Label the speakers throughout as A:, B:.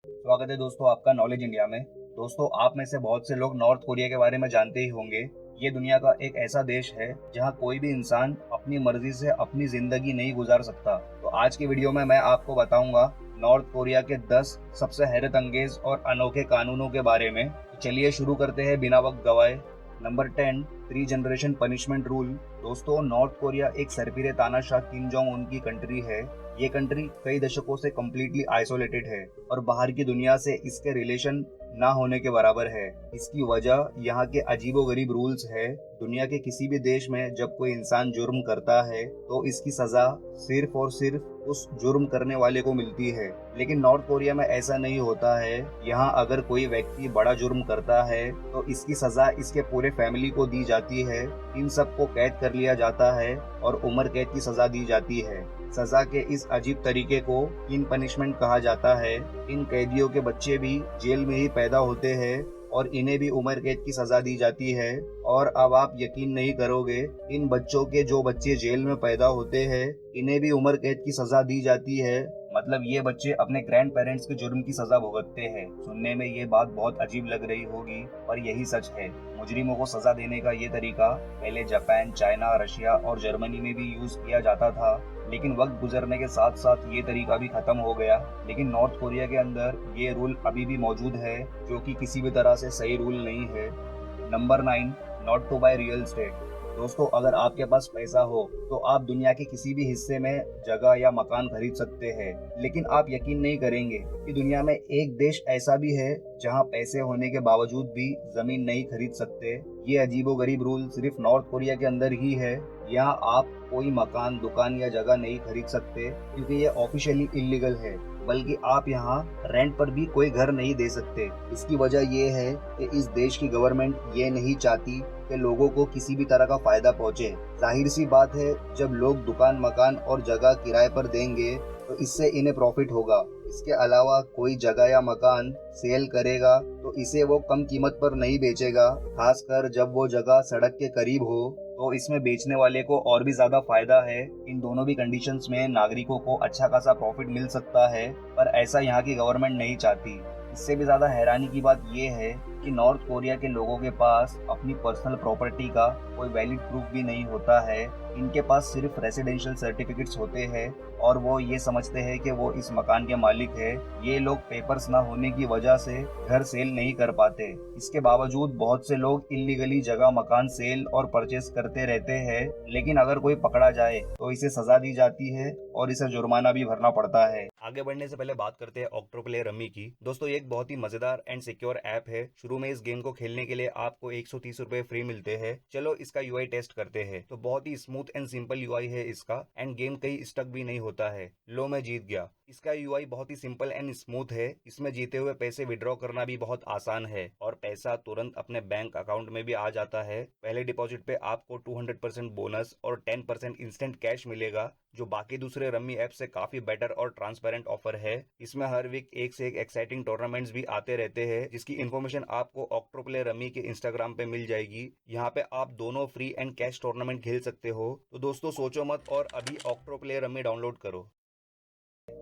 A: स्वागत है दोस्तों आपका नॉलेज इंडिया में। दोस्तों, आप में से बहुत से लोग नॉर्थ कोरिया के बारे में जानते ही होंगे। ये दुनिया का एक ऐसा देश है जहां कोई भी इंसान अपनी मर्जी से अपनी जिंदगी नहीं गुजार सकता। तो आज की वीडियो में मैं आपको बताऊंगा नॉर्थ कोरिया के 10 सबसे हैरत अंगेज और अनोखे कानूनों के बारे में। तो चलिए शुरू करते हैं बिना वक्त गवाए। Number 10, 3 generation punishment rule. दोस्तों, नॉर्थ कोरिया एक सरपीरे तानाशाह किम जोंग उन की कंट्री है। ये कंट्री कई दशकों से कम्प्लीटली आइसोलेटेड है और बाहर की दुनिया से इसके रिलेशन ना होने के बराबर है। इसकी वजह यहाँ के अजीबोगरीब रूल्स है। दुनिया के किसी भी देश में जब कोई इंसान जुर्म करता है तो इसकी सजा सिर्फ और सिर्फ उस जुर्म करने वाले को मिलती है। लेकिन नॉर्थ कोरिया में ऐसा नहीं होता है। यहाँ अगर कोई व्यक्ति बड़ा जुर्म करता है तो इसकी सजा इसके पूरे फैमिली को दी जाती है। इन सबको कैद कर लिया जाता है और उम्र कैद की सजा दी जाती है। सजा के इस अजीब तरीके को इन पनिशमेंट कहा जाता है। इन कैदियों के बच्चे भी जेल में ही पैदा होते हैं और इन्हें भी उम्र कैद की सजा दी जाती है। और अब आप यकीन नहीं करोगे, इन बच्चों के जो बच्चे जेल में पैदा होते हैं इन्हें भी उम्र कैद की सजा दी जाती है। मतलब ये बच्चे अपने ग्रैंड पेरेंट्स के जुर्म की सजा भुगतते हैं। सुनने में ये बात बहुत अजीब लग रही होगी पर यही सच है। मुजरिमों को सजा देने का ये तरीका पहले जापान, चाइना, रशिया और जर्मनी में भी यूज किया जाता था। लेकिन वक्त गुजरने के साथ साथ ये तरीका भी खत्म हो गया। लेकिन नॉर्थ कोरिया के अंदर ये रूल अभी भी मौजूद है, जो कि किसी भी तरह से सही रूल नहीं है। Number 9, not to buy real estate. दोस्तों, अगर आपके पास पैसा हो तो आप दुनिया के किसी भी हिस्से में जगह या मकान खरीद सकते हैं। लेकिन आप यकीन नहीं करेंगे कि दुनिया में एक देश ऐसा भी है जहां पैसे होने के बावजूद भी जमीन नहीं खरीद सकते। ये अजीबोगरीब रूल सिर्फ नॉर्थ कोरिया के अंदर ही है। यहाँ आप कोई मकान, दुकान या जगह नहीं खरीद सकते क्योंकि ये ऑफिशियली इलीगल है। बल्कि आप यहाँ रेंट पर भी कोई घर नहीं दे सकते। इसकी वजह ये है कि इस देश की गवर्नमेंट ये नहीं चाहती कि लोगों को किसी भी तरह का फायदा पहुंचे। जाहिर सी बात है, जब लोग दुकान, मकान और जगह किराए पर देंगे तो इससे इन्हें प्रॉफिट होगा। इसके अलावा कोई जगह या मकान सेल करेगा तो इसे वो कम कीमत पर नहीं बेचेगा, खासकर जब वो जगह सड़क के करीब हो तो इसमें बेचने वाले को और भी ज्यादा फायदा है। इन दोनों भी कंडीशंस में नागरिकों को अच्छा खासा प्रॉफिट मिल सकता है, पर ऐसा यहाँ की गवर्नमेंट नहीं चाहती। इससे भी ज्यादा हैरानी की बात यह है कि नॉर्थ कोरिया के लोगों के पास अपनी पर्सनल प्रॉपर्टी का कोई वैलिड प्रूफ भी नहीं होता है। इनके पास सिर्फ रेसिडेंशियल सर्टिफिकेट्स होते हैं और वो ये समझते हैं कि वो इस मकान के मालिक है। ये लोग पेपर्स ना होने की वजह से घर सेल नहीं कर पाते। इसके बावजूद बहुत से लोग इलीगली जगह, मकान सेल और परचेस करते रहते हैं। लेकिन अगर कोई पकड़ा जाए तो इसे सजा दी जाती है और इसे जुर्माना भी भरना पड़ता है। आगे बढ़ने से पहले बात करते हैं ऑक्टोप्ले रमी की। दोस्तों, ये एक बहुत ही मजेदार एंड सिक्योर ऐप है। शुरू में इस गेम को खेलने के लिए आपको 130 रुपए फ्री मिलते हैं। चलो इसका यूआई टेस्ट करते हैं। तो बहुत ही स्मूथ एंड सिंपल यूआई है इसका, एंड गेम कहीं स्टक भी नहीं होता है। लो, मैं जीत गया। इसका यूआई बहुत ही सिंपल एंड स्मूथ है। इसमें जीते हुए पैसे विड्रॉ करना भी बहुत आसान है और पैसा तुरंत अपने बैंक अकाउंट में भी आ जाता है। पहले डिपॉजिट पे आपको 200% बोनस और 10% इंस्टेंट कैश मिलेगा, जो बाकी दूसरे रम्मी ऐप से काफी बेटर और ट्रांसपेरेंट ऑफर है। इसमें हर वीक एक से एक एक्साइटिंग टूर्नामेंट्स भी आते रहते हैं, जिसकी इन्फॉर्मेशन आपको ऑक्टोप्ले रमी के इंस्टाग्राम पे मिल जाएगी। यहाँ पे आप दोनों फ्री एंड कैश टूर्नामेंट खेल सकते हो। तो दोस्तों, सोचो मत और अभी ऑक्टोप्ले रमी डाउनलोड करो।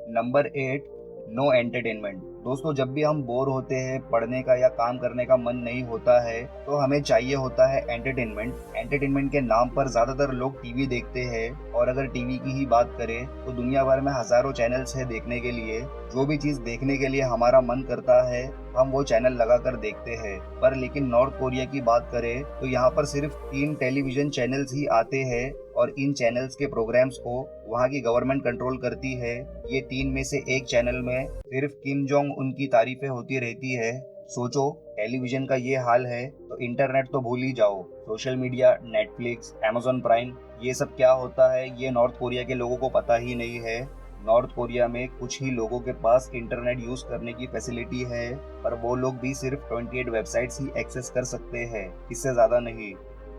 A: Number 8, no entertainment. दोस्तों, जब भी हम बोर होते हैं, पढ़ने का या काम करने का मन नहीं होता है तो हमें चाहिए होता है एंटरटेनमेंट। एंटरटेनमेंट के नाम पर ज्यादातर लोग टीवी देखते हैं और अगर टीवी की ही बात करें तो दुनिया भर में हजारों चैनल्स है देखने के लिए। जो भी चीज देखने के लिए हमारा मन करता है हम वो चैनल लगाकर देखते हैं। पर लेकिन नॉर्थ कोरिया की बात करें तो यहाँ पर सिर्फ 3 टेलीविजन चैनल्स ही आते हैं और इन चैनल्स के प्रोग्राम्स को वहाँ की गवर्नमेंट कंट्रोल करती है। ये 3 में से एक चैनल में सिर्फ किम जोंग उनकी तारीफें होती रहती है। सोचो, टेलीविजन का ये हाल है तो इंटरनेट तो भूल ही जाओ। Social media, Netflix, Amazon prime, ये सब क्या होता है ये नॉर्थ कोरिया के लोगों को पता ही नहीं है। नॉर्थ कोरिया में कुछ ही लोगों के पास इंटरनेट यूज करने की फैसिलिटी है, पर वो लोग भी सिर्फ 28 वेबसाइट्स ही एक्सेस कर सकते हैं, इससे ज्यादा नहीं।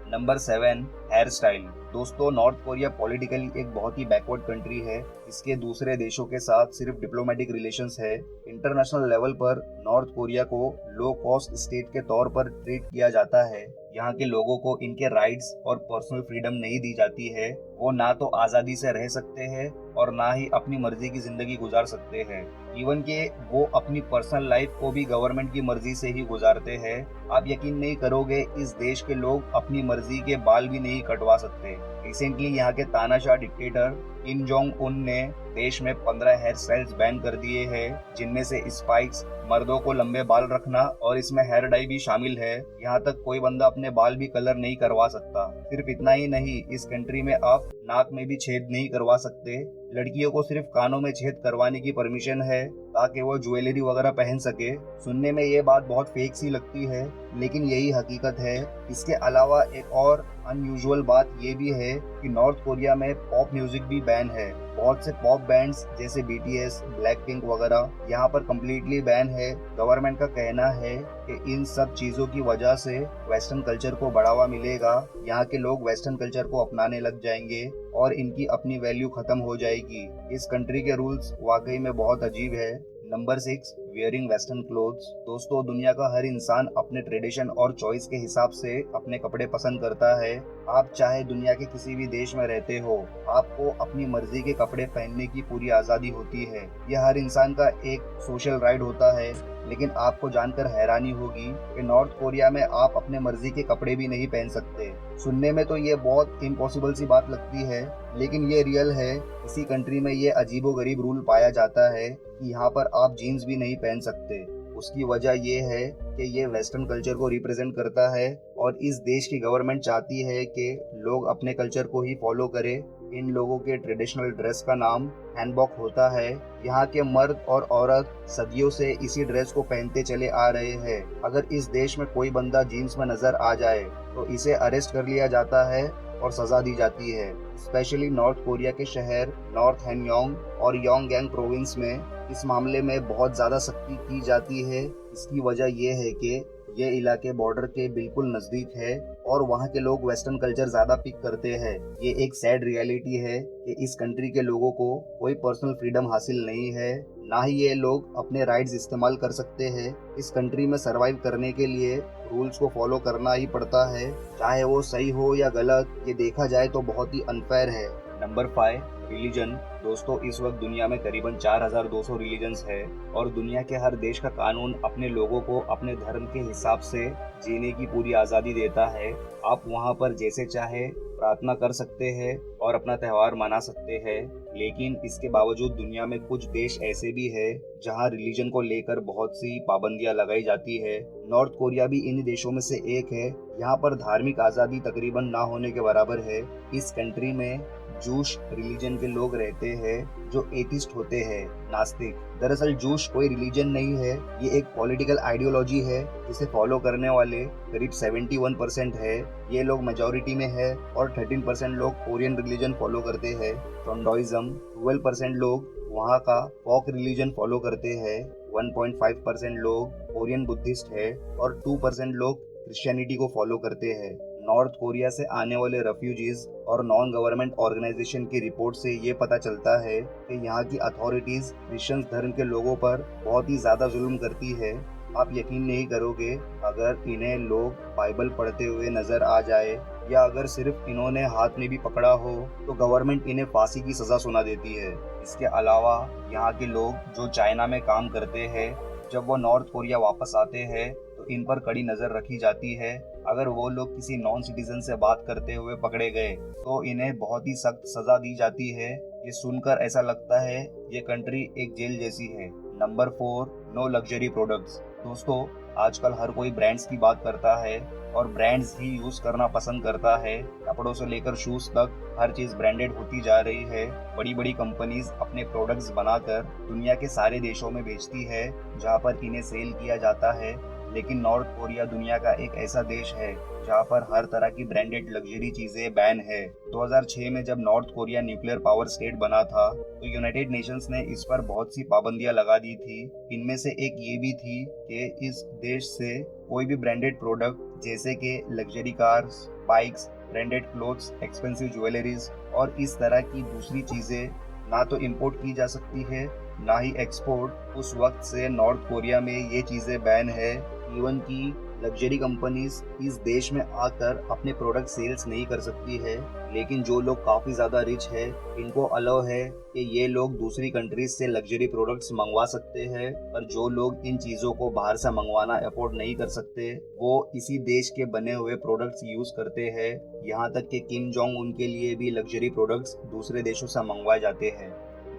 A: Number 7, hairstyle. दोस्तों, नॉर्थ कोरिया पॉलिटिकली एक बहुत ही बैकवर्ड कंट्री है। इसके दूसरे देशों के साथ सिर्फ डिप्लोमेटिक रिलेशंस है। इंटरनेशनल लेवल पर नॉर्थ कोरिया को लो कॉस्ट स्टेट के तौर पर ट्रीट किया जाता है। यहाँ के लोगों को इनके राइट्स और पर्सनल फ्रीडम नहीं दी जाती है। वो ना तो आज़ादी से रह सकते हैं और ना ही अपनी मर्जी की जिंदगी गुजार सकते हैं। इवन के वो अपनी पर्सनल लाइफ को भी गवर्नमेंट की मर्जी से ही गुजारते हैं। आप यकीन नहीं करोगे, इस देश के लोग अपनी मर्जी के बाल भी नहीं कटवा सकते। रिसेंटली यहाँ के तानाशाह डिक्टेटर किम जोंग उन ने देश में 15 हेयर स्टाइल्स बैन कर दिए हैं, जिनमें से स्पाइक्स, मर्दों को लंबे बाल रखना और इसमें हेयर डाई भी शामिल है। यहाँ तक कोई बंदा अपने बाल भी कलर नहीं करवा सकता। सिर्फ इतना ही नहीं, इस कंट्री में आप नाक में भी छेद नहीं करवा सकते। लड़कियों को सिर्फ कानों में छेद करवाने की परमिशन है ताकि वो ज्वेलरी वगैरह पहन सके। सुनने में ये बात बहुत फेक सी लगती है, लेकिन यही हकीकत है। इसके अलावा एक और अनयूजुअल बात ये भी है कि नॉर्थ कोरिया में पॉप म्यूजिक भी बैन है। बहुत से पॉप बैंड्स जैसे BTS, ब्लैक पिंक वगैरह यहाँ पर कम्प्लीटली बैन है। गवर्नमेंट का कहना है कि इन सब चीजों की वजह से वेस्टर्न कल्चर को बढ़ावा मिलेगा। यहाँ के लोग वेस्टर्न कल्चर को अपनाने लग जाएंगे और इनकी अपनी वैल्यू खत्म हो जाएगी। इस कंट्री के रूल्स वाकई में बहुत अजीब है। Number 6, wearing western clothes. दोस्तों, दुनिया का हर इंसान अपने ट्रेडिशन और चॉइस के हिसाब से अपने कपड़े पसंद करता है। आप चाहे दुनिया के किसी भी देश में रहते हो, आपको अपनी मर्जी के कपड़े पहनने की पूरी आज़ादी होती है। यह हर इंसान का एक सोशल राइट होता है। लेकिन आपको जानकर हैरानी होगी कि नॉर्थ कोरिया में आप अपने मर्जी के कपड़े भी नहीं पहन सकते। सुनने में तो ये बहुत इम्पॉसिबल सी बात लगती है, लेकिन ये रियल है। इसी कंट्री में ये अजीबोगरीब रूल पाया जाता है कि यहाँ पर आप जीन्स भी नहीं पहन सकते। उसकी वजह ये है कि ये वेस्टर्न कल्चर को रिप्रेजेंट करता है और इस देश की गवर्नमेंट चाहती है कि लोग अपने कल्चर को ही फॉलो करें। इन लोगों के ट्रेडिशनल ड्रेस का नाम हैनबॉक होता है। यहाँ के मर्द और औरत सदियों से इसी ड्रेस को पहनते चले आ रहे हैं। अगर इस देश में कोई बंदा जीन्स में नजर आ जाए तो इसे अरेस्ट कर लिया जाता है और सजा दी जाती है। स्पेशली नॉर्थ कोरिया के शहर नॉर्थ हैनयोंग और योंगगैंग प्रोविंस में इस मामले में बहुत ज़्यादा सख्ती की जाती है। इसकी वजह यह है कि ये इलाके बॉर्डर के बिल्कुल नज़दीक है और वहाँ के लोग वेस्टर्न कल्चर ज़्यादा पिक करते हैं। ये एक सैड रियलिटी है कि इस कंट्री के लोगों को कोई पर्सनल फ्रीडम हासिल नहीं है, ना ही ये लोग अपने राइट्स इस्तेमाल कर सकते हैं। इस कंट्री में सरवाइव करने के लिए रूल्स को फॉलो करना ही पड़ता है, चाहे वो सही हो या गलत। ये देखा जाए तो बहुत ही अनफेयर है। Number 5, religion. दोस्तों, इस वक्त दुनिया में करीबन 4200 रिलीजन्स है और दुनिया के हर देश का कानून अपने लोगों को अपने धर्म के हिसाब से जीने की पूरी आज़ादी देता है। आप वहाँ पर जैसे चाहे प्रार्थना कर सकते हैं और अपना त्यौहार मना सकते हैं, लेकिन इसके बावजूद दुनिया में कुछ देश ऐसे भी है जहाँ रिलीजन को लेकर बहुत सी पाबंदियां लगाई जाती है। नॉर्थ कोरिया भी इन देशों में से एक है। यहाँ पर धार्मिक आज़ादी तकरीबन ना होने के बराबर है। इस कंट्री में जूश रिलीजन के लोग रहते हैं जो एथिस्ट होते हैं, नास्तिक। दरअसल जूश कोई रिलीजन नहीं है, ये एक पॉलिटिकल आइडियोलॉजी है जिसे फॉलो करने वाले करीब 71% है। ये लोग मेजॉरिटी में है और 13% लोग कोरियन रिलीजन फॉलो करते हैं। टोंडोइज्म 12% लोग वहाँ का फोक रिलीजन फॉलो करते हैं। 1.5% लोग कोरियन बुद्धिस्ट है और 2% लोग क्रिश्चियनिटी को फॉलो करते हैं। नॉर्थ कोरिया से आने वाले रेफ्यूजीज और नॉन गवर्नमेंट ऑर्गेनाइजेशन की रिपोर्ट से ये पता चलता है कि यहाँ की अथॉरिटीज क्रिश्चियन धर्म के लोगों पर बहुत ही ज्यादा जुल्म करती है। आप यकीन नहीं करोगे, अगर इन्हें लोग बाइबल पढ़ते हुए नजर आ जाए या अगर सिर्फ इन्होंने हाथ में भी पकड़ा हो तो गवर्नमेंट इन्हें फांसी की सजा सुना देती है। इसके अलावा यहाँ के लोग जो चाइना में काम करते हैं, जब वो नॉर्थ कोरिया वापस आते हैं तो इन पर कड़ी नजर रखी जाती है। अगर वो लोग किसी नॉन सिटीजन से बात करते हुए पकड़े गए तो इन्हें बहुत ही सख्त सजा दी जाती है। ये सुनकर ऐसा लगता है ये कंट्री एक जेल जैसी है। Number 4, no luxury products. दोस्तों, आजकल हर कोई ब्रांड्स की बात करता है और ब्रांड्स ही यूज करना पसंद करता है। कपड़ों से लेकर शूज तक हर चीज ब्रांडेड होती जा रही है। बड़ी बड़ी कंपनीज अपने प्रोडक्ट्स बनाकर दुनिया के सारे देशों में बेचती है जहां पर इन्हें सेल किया जाता है। लेकिन नॉर्थ कोरिया दुनिया का एक ऐसा देश है जहां पर हर तरह की ब्रांडेड लग्जरी चीजें बैन है। 2006 में जब north Korea nuclear power state बना था तो यूनाइटेड नेशंस ने इस पर बहुत सी पाबंदियां लगा दी थी। इनमें से एक ये भी थी कि इस देश से कोई भी ब्रांडेड प्रोडक्ट जैसे कि luxury cars, bikes, branded clothes, expensive jewelleries और इस तरह की दूसरी चीजें ना तो इंपोर्ट की जा सकती है ना ही एक्सपोर्ट। उस वक्त से नॉर्थ कोरिया में ये चीजें बैन है। इवन की लग्जरी कंपनीज इस देश में आकर अपने प्रोडक्ट सेल्स नहीं कर सकती है, लेकिन जो लोग काफी ज्यादा रिच है इनको अलाउ है कि ये लोग दूसरी कंट्रीज से लग्जरी प्रोडक्ट्स मंगवा सकते हैं। पर जो लोग इन चीजों को बाहर से मंगवाना अफोर्ड नहीं कर सकते वो इसी देश के बने हुए प्रोडक्ट्स यूज करते हैं। यहाँ तक कि किम जोंग उन के लिए भी लग्जरी प्रोडक्ट्स दूसरे देशों से मंगवाए जाते हैं।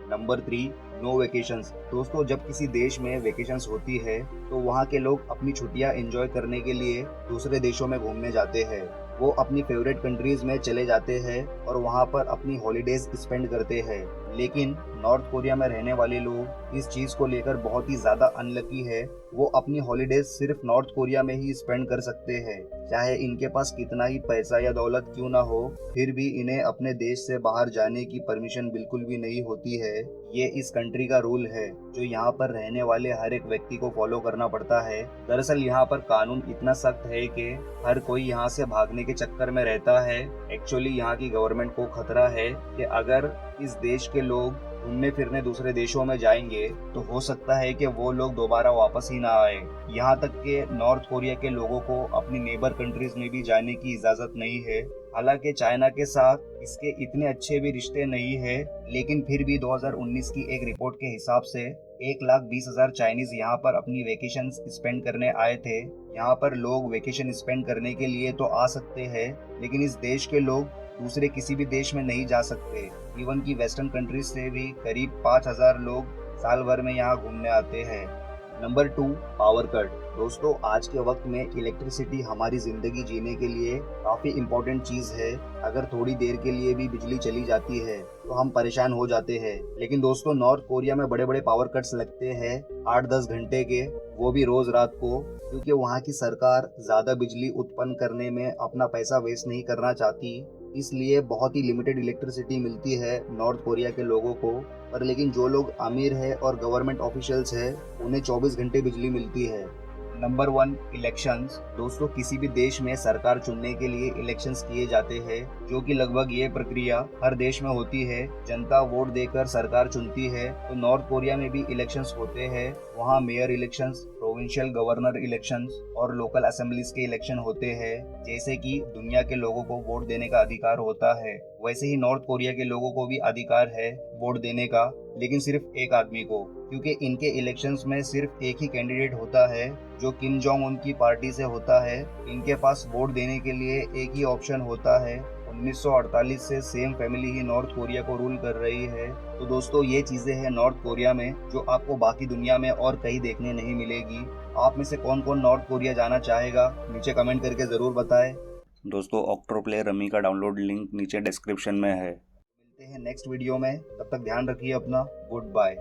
A: Number 3, no vacations. दोस्तों, जब किसी देश में वेकेशंस होती है तो वहाँ के लोग अपनी छुट्टियाँ एंजॉय करने के लिए दूसरे देशों में घूमने जाते हैं। वो अपनी फेवरेट कंट्रीज में चले जाते हैं और वहाँ पर अपनी हॉलीडेज स्पेंड करते हैं। लेकिन नॉर्थ कोरिया में रहने वाले लोग इस चीज को लेकर बहुत ही ज्यादा अनलकी है। वो अपनी हॉलीडेज सिर्फ नॉर्थ कोरिया में ही स्पेंड कर सकते हैं। चाहे इनके पास कितना ही पैसा या दौलत क्यों ना हो, फिर भी इन्हें अपने देश से बाहर जाने की परमिशन बिल्कुल भी नहीं होती है। ये इस कंट्री का रूल है जो यहाँ पर रहने वाले हर एक व्यक्ति को फॉलो करना पड़ता है। दरअसल यहाँ पर कानून इतना सख्त है कि हर कोई यहाँ से भागने के चक्कर में रहता है। एक्चुअली यहाँ की गवर्नमेंट को खतरा है कि अगर इस देश के लोग घूमने फिरने दूसरे देशों में जाएंगे तो हो सकता है कि वो लोग दोबारा वापस ही ना आए। यहाँ तक कि नॉर्थ कोरिया के लोगों को अपनी नेबर कंट्रीज में भी जाने की इजाजत नहीं है। हालांकि चाइना के साथ इसके इतने अच्छे भी रिश्ते नहीं है, लेकिन फिर भी 2019 की एक रिपोर्ट के हिसाब से 1,20,000 चाइनीज यहाँ पर अपनी वेकेशन स्पेंड करने आए थे। यहाँ पर लोग वेकेशन स्पेंड करने के लिए तो आ सकते हैं, लेकिन इस देश के लोग दूसरे किसी भी देश में नहीं जा सकते। इवन की वेस्टर्न कंट्रीज से भी करीब 5,000 लोग साल भर में यहाँ घूमने आते हैं। Number 2, power cut. दोस्तों, आज के वक्त में इलेक्ट्रिसिटी हमारी जिंदगी जीने के लिए काफी इम्पोर्टेंट चीज है। अगर थोड़ी देर के लिए भी बिजली चली जाती है तो हम परेशान हो जाते हैं। लेकिन दोस्तों, नॉर्थ कोरिया में बड़े बड़े पावर कट्स लगते हैं 8-10 घंटे के, वो भी रोज रात को, क्योंकि वहाँ की सरकार ज्यादा बिजली उत्पन्न करने में अपना पैसा वेस्ट नहीं करना चाहती। इसलिए बहुत ही लिमिटेड इलेक्ट्रिसिटी मिलती है नॉर्थ कोरिया के लोगों को। पर लेकिन जो लोग अमीर है और गवर्नमेंट ऑफिशियल्स है उन्हें 24 घंटे बिजली मिलती है। Number 1, elections. दोस्तों, किसी भी देश में सरकार चुनने के लिए इलेक्शंस किए जाते हैं, जो कि लगभग ये प्रक्रिया हर देश में होती है। जनता वोट देकर सरकार चुनती है। तो नॉर्थ कोरिया में भी इलेक्शंस होते हैं। वहाँ mayor elections, provincial governor elections और लोकल असेंबलीज के इलेक्शन होते हैं। जैसे कि दुनिया के लोगों को वोट देने का अधिकार होता है, वैसे ही नॉर्थ कोरिया के लोगों को भी अधिकार है वोट देने का, लेकिन सिर्फ एक आदमी को, क्योंकि इनके इलेक्शंस में सिर्फ एक ही कैंडिडेट होता है जो किम जोंग उन की पार्टी से होता है। इनके पास वोट देने के लिए एक ही ऑप्शन होता है। 1948 से सेम फैमिली ही नॉर्थ कोरिया को रूल कर रही है। तो दोस्तों, ये चीजें हैं नॉर्थ कोरिया में जो आपको बाकी दुनिया में और कहीं देखने नहीं मिलेगी। आप में से कौन कौन नॉर्थ कोरिया जाना चाहेगा, नीचे कमेंट करके जरूर बताएं। दोस्तों, ऑक्टोप्ले रमी का डाउनलोड लिंक नीचे डिस्क्रिप्शन में है। मिलते हैं नेक्स्ट वीडियो में, तब तक ध्यान रखिए अपना। Good bye.